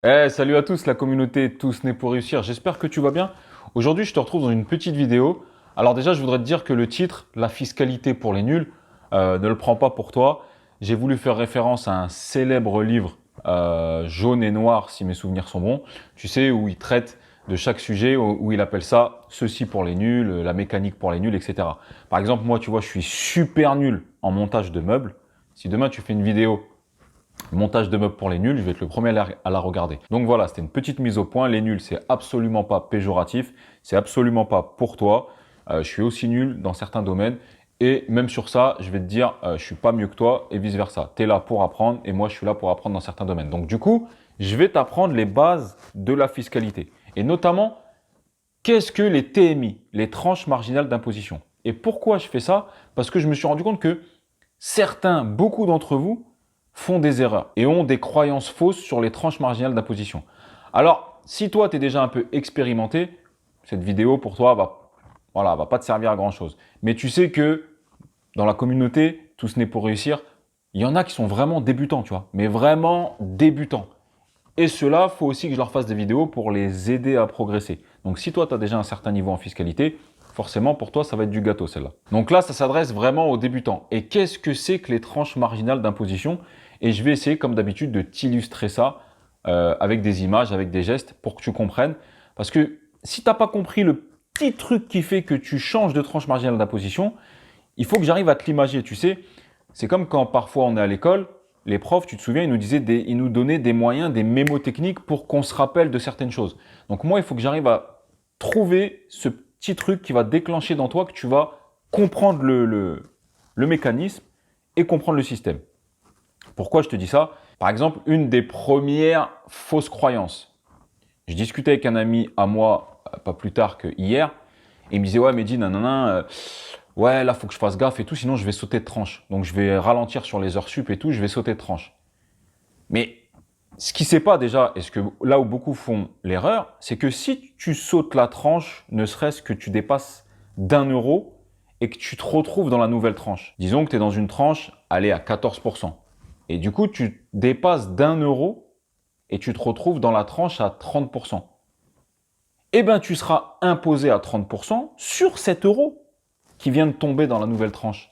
Salut à tous, la communauté Tous Nés pour Réussir. J'espère que tu vas bien. Aujourd'hui, je te retrouve dans une petite vidéo. Alors déjà, je voudrais te dire que le titre, La fiscalité pour les nuls, ne le prends pas pour toi. J'ai voulu faire référence à un célèbre livre jaune et noir, si mes souvenirs sont bons. Tu sais, où il traite de chaque sujet, où il appelle ça ceci pour les nuls, la mécanique pour les nuls, etc. Par exemple, moi, tu vois, je suis super nul en montage de meubles. Si demain tu fais une vidéo montage de meubles pour les nuls, je vais être le premier à la regarder. Donc voilà, c'était une petite mise au point. Les nuls, c'est absolument pas péjoratif, c'est absolument pas pour toi. Je suis aussi nul dans certains domaines. Et même sur ça, je vais te dire, je suis pas mieux que toi et vice versa. Tu es là pour apprendre et moi, je suis là pour apprendre dans certains domaines. Donc du coup, je vais t'apprendre les bases de la fiscalité. Et notamment, qu'est-ce que les TMI, les tranches marginales d'imposition? Et pourquoi je fais ça? Parce que je me suis rendu compte que beaucoup d'entre vous, font des erreurs et ont des croyances fausses sur les tranches marginales d'imposition. Alors, si toi, tu es déjà un peu expérimenté, cette vidéo pour toi va pas te servir à grand chose. Mais tu sais que dans la communauté, tout ce n'est pour réussir, il y en a qui sont vraiment débutants, tu vois, mais vraiment débutants. Et ceux-là, il faut aussi que je leur fasse des vidéos pour les aider à progresser. Donc si toi, tu as déjà un certain niveau en fiscalité, forcément pour toi, ça va être du gâteau celle-là. Donc là, ça s'adresse vraiment aux débutants. Et qu'est-ce que c'est que les tranches marginales d'imposition? Et je vais essayer, comme d'habitude, de t'illustrer ça avec des images, avec des gestes, pour que tu comprennes. Parce que si tu n'as pas compris le petit truc qui fait que tu changes de tranche marginale d'imposition, il faut que j'arrive à te l'imager, tu sais. C'est comme quand parfois on est à l'école, les profs, tu te souviens, ils nous donnaient des moyens, des mémotechniques pour qu'on se rappelle de certaines choses. Donc moi, il faut que j'arrive à trouver ce petit truc qui va déclencher dans toi que tu vas comprendre le mécanisme et comprendre le système. Pourquoi je te dis ça? Par exemple, une des premières fausses croyances. Je discutais avec un ami à moi, pas plus tard que hier, et il me disait, ouais, Mehdi, nanana, ouais, là, faut que je fasse gaffe et tout, sinon je vais sauter de tranche. Donc je vais ralentir sur les heures sup et tout, je vais sauter de tranche. Mais ce qui ne sait pas déjà, et ce que là où beaucoup font l'erreur, c'est que si tu sautes la tranche, ne serait-ce que tu dépasses d'1 € et que tu te retrouves dans la nouvelle tranche. Disons que tu es dans une tranche, allez, à 14%. Et du coup, tu dépasses d'1 € et tu te retrouves dans la tranche à 30%. Eh bien, tu seras imposé à 30% sur cet euro qui vient de tomber dans la nouvelle tranche.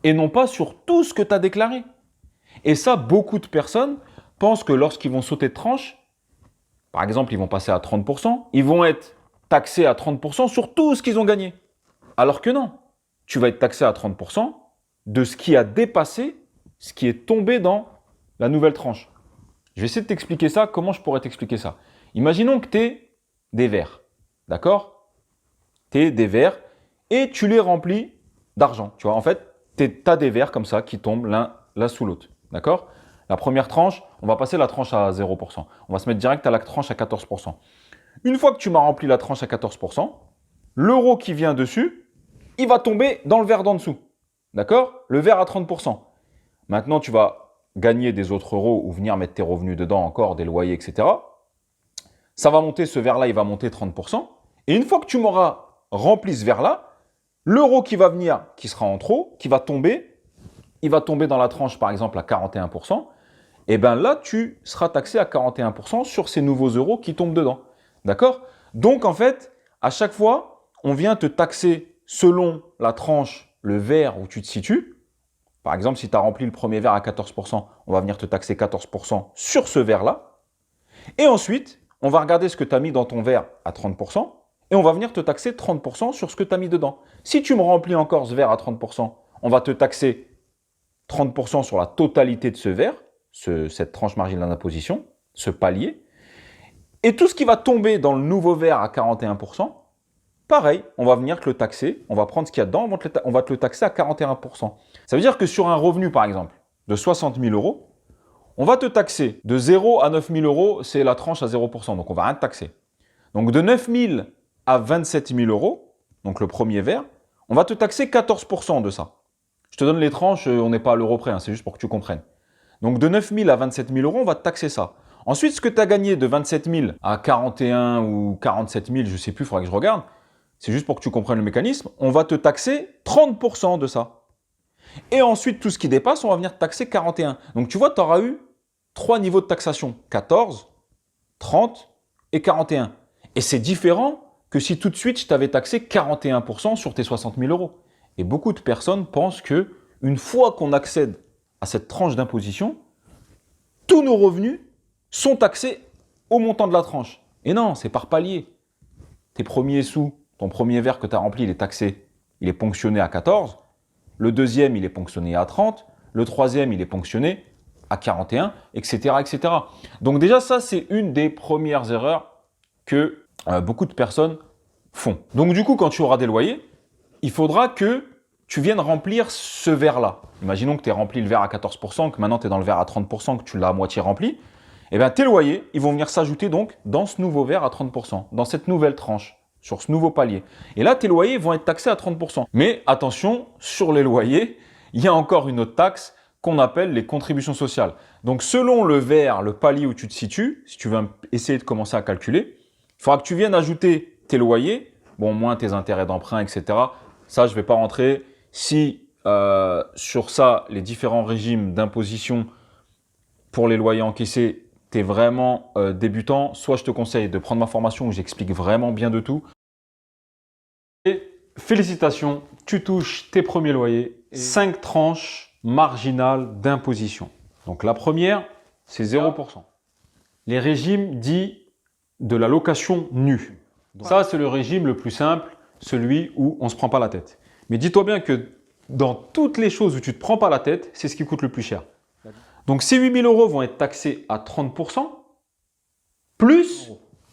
Et non pas sur tout ce que tu as déclaré. Et ça, beaucoup de personnes pensent que lorsqu'ils vont sauter de tranche, par exemple, ils vont passer à 30%, ils vont être taxés à 30% sur tout ce qu'ils ont gagné. Alors que non, tu vas être taxé à 30% de ce qui a dépassé, ce qui est tombé dans la nouvelle tranche. Je vais essayer de t'expliquer ça. Comment je pourrais t'expliquer ça? Imaginons que tu es des verres, d'accord? Tu es des verres et tu les remplis d'argent. Tu vois, en fait, tu as des verres comme ça qui tombent l'un sous l'autre, d'accord? La première tranche, on va passer la tranche à 0%. On va se mettre direct à la tranche à 14%. Une fois que tu m'as rempli la tranche à 14%, l'euro qui vient dessus, il va tomber dans le verre d'en dessous. D'accord? Le verre à 30%. Maintenant, tu vas gagner des autres euros ou venir mettre tes revenus dedans encore, des loyers, etc. Ça va monter, ce verre-là, il va monter 30%. Et une fois que tu m'auras rempli ce verre-là, l'euro qui va venir, qui sera en trop, qui va tomber, il va tomber dans la tranche, par exemple, à 41%. Et bien là, tu seras taxé à 41% sur ces nouveaux euros qui tombent dedans. D'accord? Donc, en fait, à chaque fois, on vient te taxer selon la tranche, le verre où tu te situes. Par exemple, si tu as rempli le premier verre à 14%, on va venir te taxer 14% sur ce verre-là. Et ensuite, on va regarder ce que tu as mis dans ton verre à 30% et on va venir te taxer 30% sur ce que tu as mis dedans. Si tu me remplis encore ce verre à 30%, on va te taxer 30% sur la totalité de ce verre, cette tranche marginale d'imposition, ce palier. Et tout ce qui va tomber dans le nouveau verre à 41%, pareil, on va venir te le taxer, on va prendre ce qu'il y a dedans, on va te le taxer à 41%. Ça veut dire que sur un revenu, par exemple, de 60 000 euros, on va te taxer de 0 à 9 000 euros, c'est la tranche à 0%, donc on va rien te taxer. Donc de 9 000 à 27 000 euros, donc le premier verre, on va te taxer 14% de ça. Je te donne les tranches, on n'est pas à l'euro près, hein, c'est juste pour que tu comprennes. Donc de 9 000 à 27 000 euros, on va te taxer ça. Ensuite, ce que tu as gagné de 27 000 à 41 ou 47 000, je ne sais plus, il faudra que je regarde, c'est juste pour que tu comprennes le mécanisme, on va te taxer 30% de ça. Et ensuite, tout ce qui dépasse, on va venir te taxer 41. Donc tu vois, tu auras eu 3 niveaux de taxation, 14, 30 et 41. Et c'est différent que si tout de suite je t'avais taxé 41% sur tes 60 000 euros. Et beaucoup de personnes pensent que une fois qu'on accède à cette tranche d'imposition, tous nos revenus sont taxés au montant de la tranche. Et non, c'est par palier. Tes premiers sous, ton premier verre que tu as rempli, il est taxé, il est ponctionné à 14. Le deuxième, il est ponctionné à 30. Le troisième, il est ponctionné à 41, etc., etc. Donc déjà, ça, c'est une des premières erreurs que beaucoup de personnes font. Donc du coup, quand tu auras des loyers, il faudra que tu viennes remplir ce verre-là. Imaginons que tu aies rempli le verre à 14%, que maintenant tu es dans le verre à 30%, que tu l'as à moitié rempli. Eh bien, tes loyers, ils vont venir s'ajouter donc dans ce nouveau verre à 30%, dans cette nouvelle tranche, sur ce nouveau palier. Et là, tes loyers vont être taxés à 30%. Mais attention, sur les loyers, il y a encore une autre taxe qu'on appelle les contributions sociales. Donc, selon le verre, le palier où tu te situes, si tu veux essayer de commencer à calculer, il faudra que tu viennes ajouter tes loyers, bon, moins tes intérêts d'emprunt, etc. Ça, je ne vais pas rentrer. Si sur ça, les différents régimes d'imposition pour les loyers encaissés, tu es vraiment débutant, soit je te conseille de prendre ma formation où j'explique vraiment bien de tout. Et félicitations, tu touches tes premiers loyers. 5 tranches marginales d'imposition. Donc la première, c'est 0%. Les régimes dits de la location nue. Ça, c'est le régime le plus simple, celui où on ne se prend pas la tête. Mais dis-toi bien que dans toutes les choses où tu ne te prends pas la tête, c'est ce qui coûte le plus cher. Donc ces 8 000 euros vont être taxés à 30%, plus,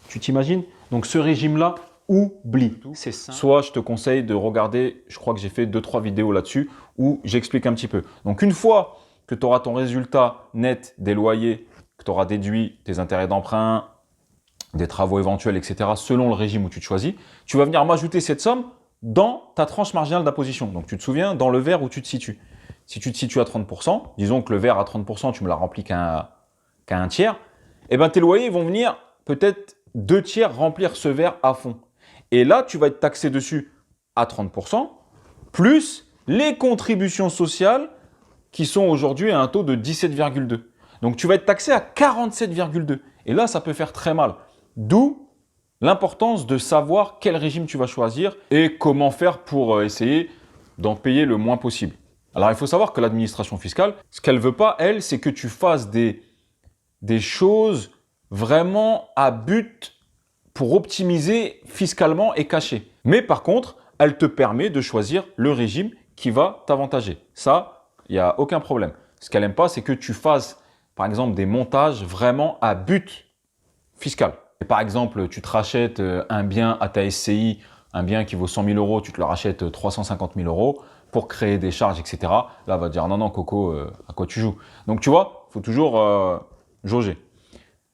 tu t'imagines, donc ce régime-là, oublie. C'est ça. Soit je te conseille de regarder, je crois que j'ai fait 2-3 vidéos là-dessus, où j'explique un petit peu. Donc une fois que tu auras ton résultat net des loyers, que tu auras déduit tes intérêts d'emprunt, des travaux éventuels, etc., selon le régime où tu te choisis, tu vas venir m'ajouter cette somme dans ta tranche marginale d'imposition. Donc, tu te souviens, dans le verre où tu te situes. Si tu te situes à 30%, disons que le verre à 30%, tu me l'as rempli qu'à un tiers, eh bien, tes loyers vont venir peut-être 2 tiers remplir ce verre à fond. Et là, tu vas être taxé dessus à 30%, plus les contributions sociales qui sont aujourd'hui à un taux de 17,2. Donc, tu vas être taxé à 47,2. Et là, ça peut faire très mal. D'où l'importance de savoir quel régime tu vas choisir et comment faire pour essayer d'en payer le moins possible. Alors, il faut savoir que l'administration fiscale, ce qu'elle veut pas, elle, c'est que tu fasses des choses vraiment à but pour optimiser fiscalement et cacher. Mais par contre, elle te permet de choisir le régime qui va t'avantager. Ça, il n'y a aucun problème. Ce qu'elle n'aime pas, c'est que tu fasses, par exemple, des montages vraiment à but fiscal. Et par exemple, tu te rachètes un bien à ta SCI, un bien qui vaut 100 000 euros, tu te le rachètes 350 000 euros pour créer des charges, etc. Là, on va te dire non, non, Coco, à quoi tu joues? Donc, tu vois, il faut toujours jauger.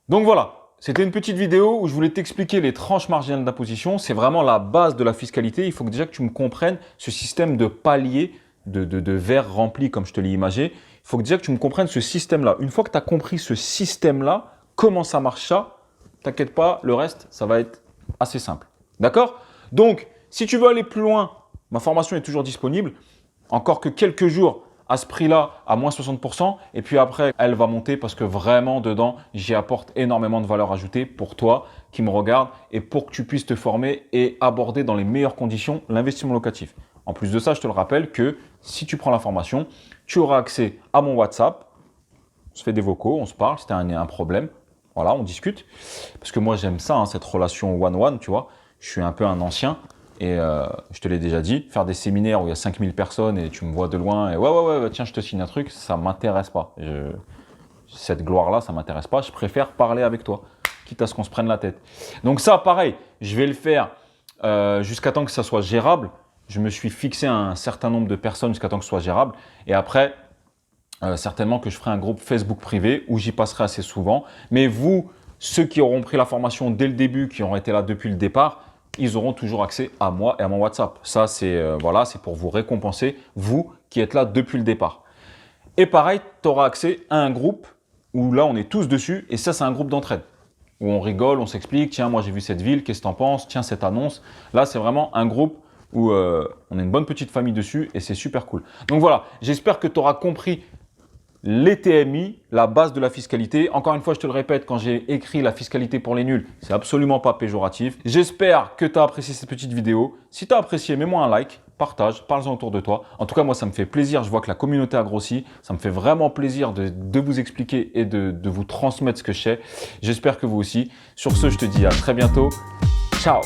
Donc voilà, c'était une petite vidéo où je voulais t'expliquer les tranches marginales d'imposition. C'est vraiment la base de la fiscalité. Il faut que déjà que tu me comprennes ce système de palier, de verre rempli comme je te l'ai imagé. Il faut que déjà que tu me comprennes ce système-là. Une fois que tu as compris ce système-là, comment ça marche ça, t'inquiète pas, le reste, ça va être assez simple. D'accord? Donc, si tu veux aller plus loin, ma formation est toujours disponible. Encore que quelques jours à ce prix-là, à moins 60%. Et puis après, elle va monter parce que vraiment, dedans, j'y apporte énormément de valeur ajoutée pour toi qui me regarde et pour que tu puisses te former et aborder dans les meilleures conditions l'investissement locatif. En plus de ça, je te le rappelle que si tu prends la formation, tu auras accès à mon WhatsApp. On se fait des vocaux, on se parle, c'était un problème. Voilà, on discute. Parce que moi, j'aime ça, hein, cette relation one-one, tu vois. Je suis un peu un ancien et je te l'ai déjà dit. Faire des séminaires où il y a 5000 personnes et tu me vois de loin et ouais, tiens, je te signe un truc, ça ne m'intéresse pas. Cette gloire-là, ça ne m'intéresse pas. Je préfère parler avec toi, quitte à ce qu'on se prenne la tête. Donc ça, pareil, je vais le faire jusqu'à temps que ça soit gérable. Je me suis fixé un certain nombre de personnes jusqu'à temps que ce soit gérable. Et après, certainement que je ferai un groupe Facebook privé où j'y passerai assez souvent. Mais vous, ceux qui auront pris la formation dès le début, qui auront été là depuis le départ, ils auront toujours accès à moi et à mon WhatsApp. Ça, c'est voilà, c'est pour vous récompenser, vous qui êtes là depuis le départ. Et pareil, tu auras accès à un groupe où là, on est tous dessus. Et ça, c'est un groupe d'entraide où on rigole, on s'explique. Tiens, moi, j'ai vu cette ville, qu'est-ce que tu en penses? Tiens, cette annonce. Là, c'est vraiment un groupe où on est une bonne petite famille dessus et c'est super cool. Donc voilà, j'espère que tu auras compris les TMI, la base de la fiscalité. Encore une fois, je te le répète, quand j'ai écrit la fiscalité pour les nuls, c'est absolument pas péjoratif. J'espère que tu as apprécié cette petite vidéo. Si tu as apprécié, mets-moi un like, partage, parle-en autour de toi. En tout cas, moi, ça me fait plaisir. Je vois que la communauté a grossi. Ça me fait vraiment plaisir de vous expliquer et de vous transmettre ce que je sais. J'espère que vous aussi. Sur ce, je te dis à très bientôt. Ciao!